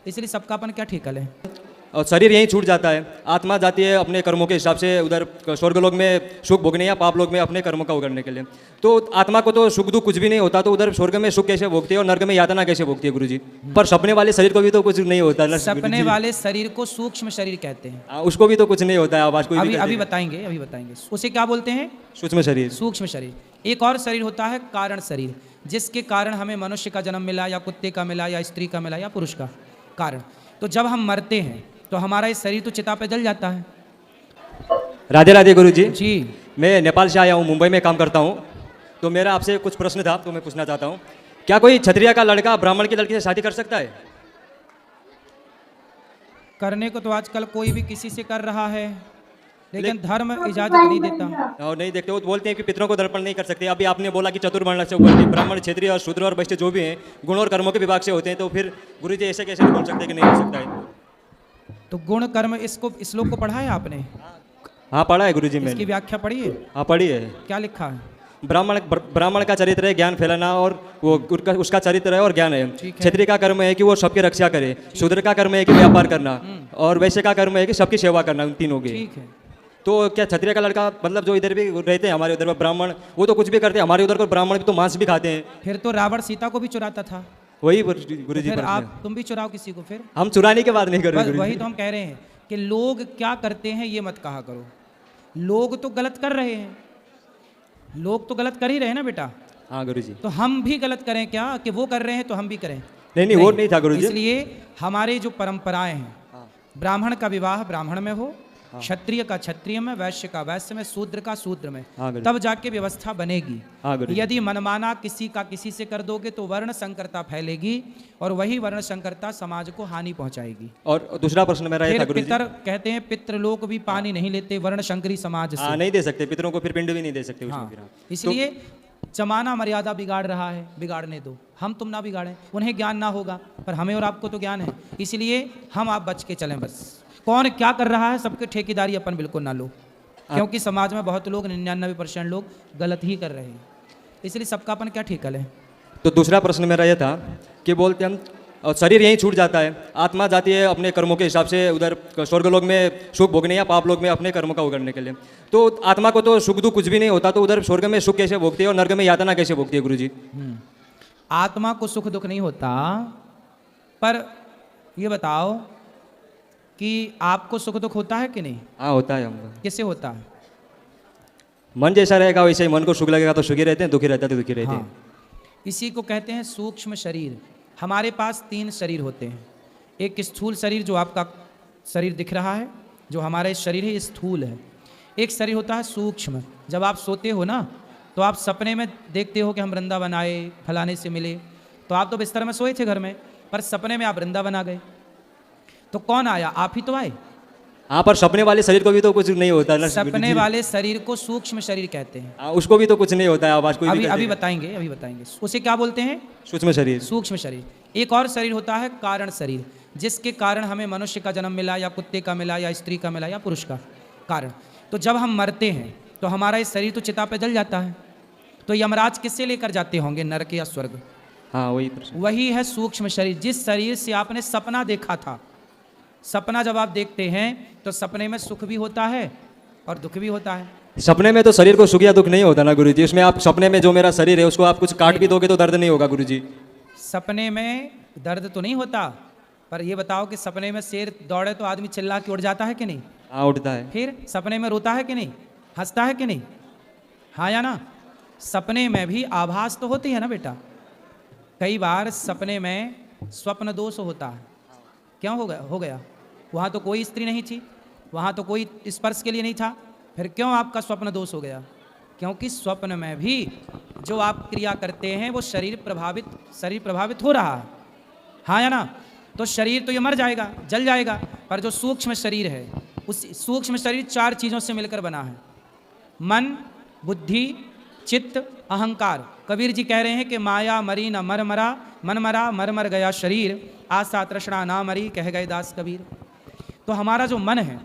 इसलिए सबका अपन क्या ठेका लें। और शरीर यहीं छूट जाता है, आत्मा जाती है अपने कर्मों के हिसाब से उधर स्वर्गलोक में सुख भोगने या पाप लोक में अपने कर्मों का उगरने के लिए। तो आत्मा को तो सुख दुख कुछ भी नहीं होता, तो उधर स्वर्ग में सुख कैसे भोगती है और नर्क में यातना कैसे भोगती है गुरुजी? पर सपने वाले शरीर को भी तो कुछ नहीं होता ना। सपने वाले शरीर को सूक्ष्म शरीर कहते हैं। उसको भी तो कुछ नहीं होता है। आवाज कोई अभी बताएंगे उसे क्या बोलते हैं? सूक्ष्म शरीर। सूक्ष्म शरीर। एक और शरीर होता है कारण शरीर, जिसके कारण हमें मनुष्य का जन्म मिला या कुत्ते का मिला या स्त्री का मिला या पुरुष का कारण। तो जब हम मरते हैं तो हमारा ये शरीर तो चिता पे जल जाता है। राधे राधे गुरुजी। जी, मैं नेपाल से आया हूँ, मुंबई में काम करता हूँ। तो मेरा आपसे कुछ प्रश्न था, तो मैं पूछना चाहता हूँ, क्या कोई क्षत्रिय का लड़का ब्राह्मण की लड़की से शादी कर सकता है? करने को तो आजकल कोई भी किसी से कर रहा है, लेकिन धर्म इजाजत नहीं देता। और नहीं देखते, वो बोलते हैं कि पितरों को दर्पण नहीं कर सकते। अभी आपने बोला कि चतुर्वर्ण से ऊपर ब्राह्मण, क्षत्रिय और शूद्र और वैश्य जो भी हैं गुण और कर्मों के विभाग से होते हैं, तो फिर गुरुजी ऐसे कैसे बोल सकते हैं कि नहीं हो सकता है? तो गुण कर्म इसको इस श्लोक को पढ़ा है आपने? हाँ पढ़ा है गुरुजी, इसकी मैंने। व्याख्या पढ़ी है? हाँ पढ़ी है। क्या लिखा है? ब्राह्मण का चरित्र है ज्ञान फैलाना, और वो उसका चरित्र है और ज्ञान है। ठीक है। क्षत्रिय का कर्म है कि वो सबकी रक्षा करे, शूद्र का कर्म है कि व्यापार करना, और वैश्य का कर्म है कि सबकी सेवा करना, उन तीनों की। ठीक है। तो क्या क्षत्रिय का लड़का, मतलब जो इधर भी रहते हैं हमारे उधर ब्राह्मण, वो तो कुछ भी करते हैं, हमारे उधर को ब्राह्मण भी तो मांस भी खाते हैं। फिर तो रावण सीता को भी चुराता था। वही गुरुजी, फिर आप तुम भी चुराओ किसी को। फिर हम चुराने की बात नहीं कर रहे। वही तो हम कह रहे हैं कि लोग क्या करते हैं ये मत कहा करो। लोग तो गलत कर रहे हैं, लोग तो गलत कर ही रहे हैं ना बेटा। हाँ गुरुजी। तो हम भी गलत करें क्या कि वो कर रहे हैं तो हम भी करें? नहीं वो नहीं था गुरुजी। इसलिए हमारे जो परंपराएं हैं, ब्राह्मण का विवाह ब्राह्मण में हो, क्षत्रिय का क्षत्रिय में, वैश्य का वैश्य में, शूद्र का शूद्र में, तब जाके व्यवस्था बनेगी। यदि मनमाना किसी का किसी से कर दोगे तो वर्ण संकरता फैलेगी, और वही वर्ण संकरता समाज को हानि पहुंचाएगी। और दूसरा प्रश्न मेरा ये था गुरुजी। पितर कहते हैं पितृलोक भी पानी नहीं लेते वर्ण शंकरी समाज से। नहीं दे सकते पितरों को, फिर पिंड भी नहीं दे सकते उसमें फिर। इसलिए जमाना मर्यादा बिगाड़ रहा है, बिगाड़ने दो, हम तुम ना बिगाड़ें। उन्हें ज्ञान ना होगा पर हमें और आपको तो ज्ञान है, इसलिए हम आप बच के चलें। बस कौन क्या कर रहा है सबके ठेकेदारी अपन बिल्कुल ना लो, क्योंकि समाज में बहुत लोग 99% लोग गलत ही कर रहे हैं, इसलिए सबका अपन क्या ठेका लें। तो दूसरा प्रश्न मेरा यह था कि बोलते हम और शरीर यहीं छूट जाता है, आत्मा जाती है अपने कर्मों के हिसाब से उधर स्वर्गलोक में सुख भोगने या पाप लोक में अपने कर्मों का उगरने के लिए। तो आत्मा को तो सुख दुख कुछ भी नहीं होता, तो उधर स्वर्ग में सुख कैसे भोगती है और नर्क में यातना कैसे भोगती है गुरुजी? आत्मा को सुख दुख नहीं होता, पर ये बताओ कि आपको सुख दुख होता है कि नहीं? हाँ होता है। हमको किससे होता है? मन जैसा रहेगा वैसे ही, मन को सुख लगेगा तो सुखी रहते हैं, दुखी रहता है तो दुखी रहते हैं। इसी को कहते हैं सूक्ष्म शरीर। हमारे पास 3 शरीर होते हैं। एक स्थूल शरीर जो आपका शरीर दिख रहा है, जो हमारा शरीर है ये स्थूल है। एक शरीर होता है सूक्ष्म। जब आप सोते हो ना तो आप सपने में देखते हो कि हम वृंदावन आए, फलाने से मिले, तो आप तो बिस्तर में सोए थे घर में, पर सपने में आप वृंदावन आ गए। तो कौन आया? आप ही तो आए। हाँ पर सपने वाले शरीर को भी तो कुछ नहीं होता ना। सपने वाले शरीर को सूक्ष्म शरीर कहते हैं। उसको भी तो कुछ नहीं होता है। आवाज कोई अभी बताएंगे उसे क्या बोलते हैं? सूक्ष्म शरीर। सूक्ष्म शरीर। एक और शरीर होता है कारण शरीर, जिसके कारण हमें मनुष्य का जन्म मिला या कुत्ते का मिला या स्त्री का मिला या पुरुष का कारण। तो जब हम मरते हैं तो हमारा ये शरीर तो चिता पे जल जाता है। तो यमराज किससे लेकर जाते होंगे, नरक या स्वर्ग? हाँ वही है सूक्ष्म शरीर, जिस शरीर से आपने सपना देखा था। सपना जब आप देखते हैं तो सपने में सुख भी होता है और दुख भी होता है। सपने में तो शरीर को सुख या दुख नहीं होता ना गुरुजी। उसमें आप सपने में जो मेरा शरीर है उसको आप कुछ काट भी दोगे तो दर्द नहीं होगा गुरुजी। सपने में दर्द तो नहीं होता, पर ये बताओ कि सपने में शेर दौड़े तो आदमी चिल्ला के उड़ जाता है कि नहीं? हाँ उठता है। फिर सपने में रोता है कि नहीं, हंसता है कि नहीं? हाँ या ना? सपने में भी आभास तो होती है ना बेटा। कई बार सपने में स्वप्न दोष होता है। क्यों हो गया? वहाँ तो कोई स्त्री नहीं थी, वहाँ तो कोई स्पर्श के लिए नहीं था, फिर क्यों आपका स्वप्न दोष हो गया? क्योंकि स्वप्न में भी जो आप क्रिया करते हैं वो शरीर प्रभावित हो रहा है। हाँ या ना? तो शरीर तो ये मर जाएगा, जल जाएगा, पर जो सूक्ष्म शरीर है उस सूक्ष्म शरीर 4 चीज़ों से मिलकर बना है। मन, बुद्धि, चित्त, अहंकार। कबीर जी कह रहे हैं कि माया मरी न मर मरा, मन मरा मर मर गया शरीर, आशा तृष्णा ना मरी, कह गए दास कबीर। तो हमारा जो मन है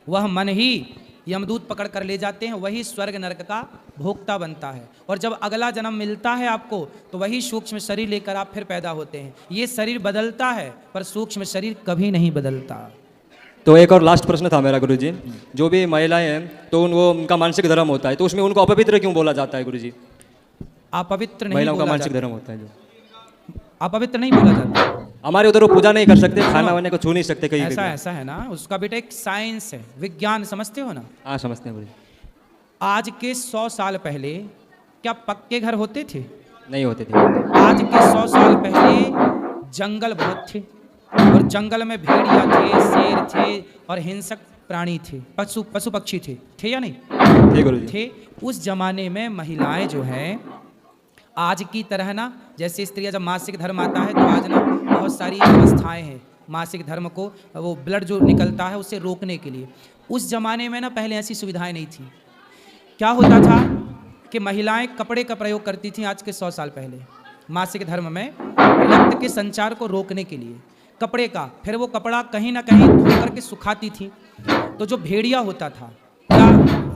वह मन ही यमदूत पकड़ कर ले जाते हैं, वही स्वर्ग नरक का भोक्ता बनता है, और जब अगला जन्म मिलता है आपको तो वही सूक्ष्म शरीर लेकर आप फिर पैदा होते हैं। ये शरीर बदलता है पर सूक्ष्म शरीर कभी नहीं बदलता। तो एक और लास्ट प्रश्न था मेरा गुरुजी, जो भी महिलाएं हैं तो उनका मानसिक धर्म होता है, तो उसमें उनको अपवित्र क्यों बोला जाता है गुरुजी? अपवित्र नहीं महिलाओं का बोला मानसिक जाता, धर्म होता है जो अपवित्र नहीं बोला जाता। हमारे उधर वो पूजा नहीं कर सकते, खाना वाने को छू नहीं सकते कहीं भी। ऐसा है ना, उसका बेटा एक साइंस है, विज्ञान, समझते हो ना। हाँ समझते हैं गुरुजी। आज के 100 साल पहले क्या पक्के घर होते थे? नहीं होते थे। आज के 100 साल पहले जंगल बहुत थे, और जंगल में भेड़िया थे, शेर थे और हिंसक प्राणी थे, पशु पक्षी थे या नहीं थे गुरुजी? थे। उस जमाने में महिलाएं जो हैं आज की तरह ना, जैसे स्त्रियां जब मासिक धर्म आता है तो आज ना बहुत सारी व्यवस्थाएं हैं मासिक धर्म को, वो ब्लड जो निकलता है उसे रोकने के लिए। उस जमाने में ना पहले ऐसी सुविधाएं नहीं थी। क्या होता था कि महिलाएं कपड़े का प्रयोग करती थी आज के 100 साल पहले मासिक धर्म में, रक्त के संचार को रोकने के लिए कपड़े का। फिर वो कपड़ा कहीं ना कहीं धो करके सुखाती थी, तो जो भेड़िया होता था या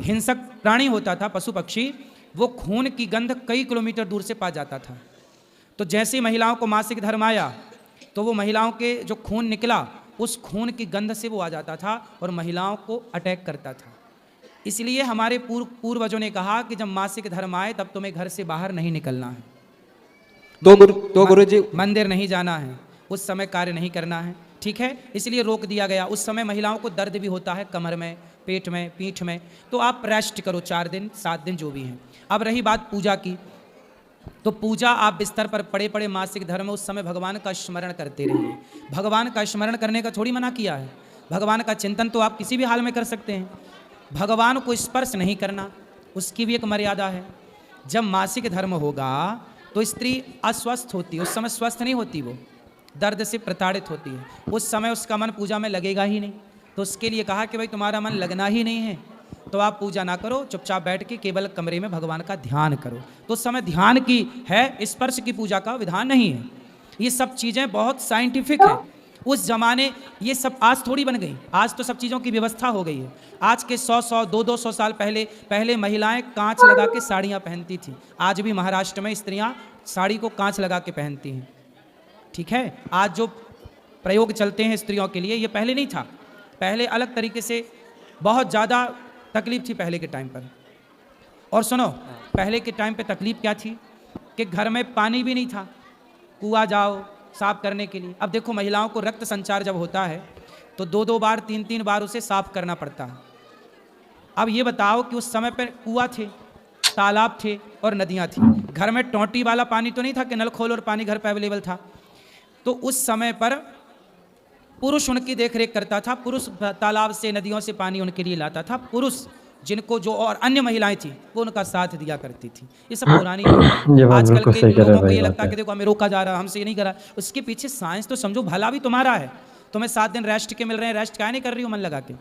हिंसक प्राणी होता था, पशु पक्षी, वो खून की गंध कई किलोमीटर दूर से पा जाता था। तो जैसे महिलाओं को मासिक धर्म आया तो वो महिलाओं के जो खून निकला उस खून की गंध से वो आ जाता था और महिलाओं को अटैक करता था। इसलिए हमारे पूर्वजों ने कहा कि जब मासिक धर्म आए तब तुम्हें घर से बाहर नहीं निकलना है, तो गुरुजी मंदिर नहीं जाना है, उस समय कार्य नहीं करना है, ठीक है, इसलिए रोक दिया गया। उस समय महिलाओं को दर्द भी होता है कमर में, पेट में, पीठ में, तो आप रेस्ट करो 4 दिन 7 दिन जो भी हैं। अब रही बात पूजा की, तो पूजा आप बिस्तर पर पड़े पड़े मासिक धर्म, उस समय भगवान का स्मरण करते रहिए। भगवान का स्मरण करने का थोड़ी मना किया है, भगवान का चिंतन तो आप किसी भी हाल में कर सकते हैं। भगवान को स्पर्श नहीं करना, उसकी भी एक मर्यादा है। जब मासिक धर्म होगा तो स्त्री अस्वस्थ होती है, उस समय स्वस्थ नहीं होती, वो दर्द से प्रताड़ित होती है, उस समय उसका मन पूजा में लगेगा ही नहीं। तो उसके लिए कहा कि भाई तुम्हारा मन लगना ही नहीं है तो आप पूजा ना करो, चुपचाप बैठ के केवल कमरे में भगवान का ध्यान करो। तो उस समय ध्यान की है, स्पर्श की पूजा का विधान नहीं है। ये सब चीज़ें बहुत साइंटिफिक है। उस जमाने ये सब आज थोड़ी बन गई, आज तो सब चीज़ों की व्यवस्था हो गई है। आज के 100 200 साल पहले महिलाएं कांच लगा के साड़ियाँ पहनती थी। आज भी महाराष्ट्र में स्त्रियाँ साड़ी को कांच लगा के पहनती हैं, ठीक है। आज जो प्रयोग चलते हैं स्त्रियों के लिए ये पहले नहीं था, पहले अलग तरीके से बहुत ज़्यादा तकलीफ थी पहले के टाइम पर। और सुनो, पहले के टाइम पे तकलीफ क्या थी कि घर में पानी भी नहीं था, कुआं जाओ साफ करने के लिए। अब देखो महिलाओं को रक्त संचार जब होता है तो 2-2 बार 3-3 बार उसे साफ करना पड़ता है। अब ये बताओ कि उस समय पर कुआं थे, तालाब थे और नदियाँ थी, घर में टोंटी वाला पानी तो नहीं था कि नल खोल और पानी घर पर अवेलेबल था। तो उस समय पर पुरुष उनकी देखरेख करता था, पुरुष तालाब से नदियों से पानी उनके लिए लाता था, पुरुष जिनको जो और अन्य महिलाएं थी वो उनका साथ दिया करती थी। ये सब पुरानी आजकल के लोगों को ये लगता है कि देखो हमें रोका जा रहा, हमसे ये नहीं करा। उसके पीछे साइंस तो समझो, भला भी तुम्हारा है, तुम्हें 7 दिन रेस्ट के मिल रहे हैं, रेस्ट क्या नहीं कर रही हो मन लगा के।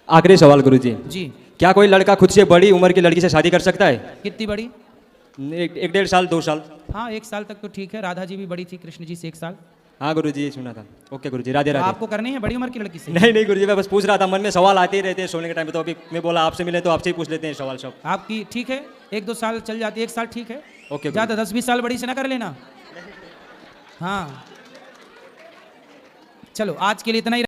आखिरी सवाल गुरुजी, जी, क्या कोई लड़का खुद से बड़ी उम्र की लड़की से शादी कर सकता है? कितनी बड़ी? 1-1.5 साल 2 साल? हाँ 1 साल तक तो ठीक है, राधा जी भी बड़ी थी कृष्ण जी से 1 साल। हाँ गुरुजी ये सुना था। ओके गुरुजी, राधे तो राधे। आपको करनी है बड़ी उम्र की लड़की से? नहीं गुरुजी, मैं बस पूछ रहा था, मन में सवाल आते ही रहते हैं सोने के टाइम पे, तो अभी मैं बोला आपसे मिले तो आपसे ही पूछ लेते हैं सवाल सब। आपकी ठीक है, 1-2 साल चल जाती है, 1 साल ठीक है। ओके ज़्यादा 10-20 साल बड़ी से ना कर लेना। हाँ चलो आज के लिए इतना ही।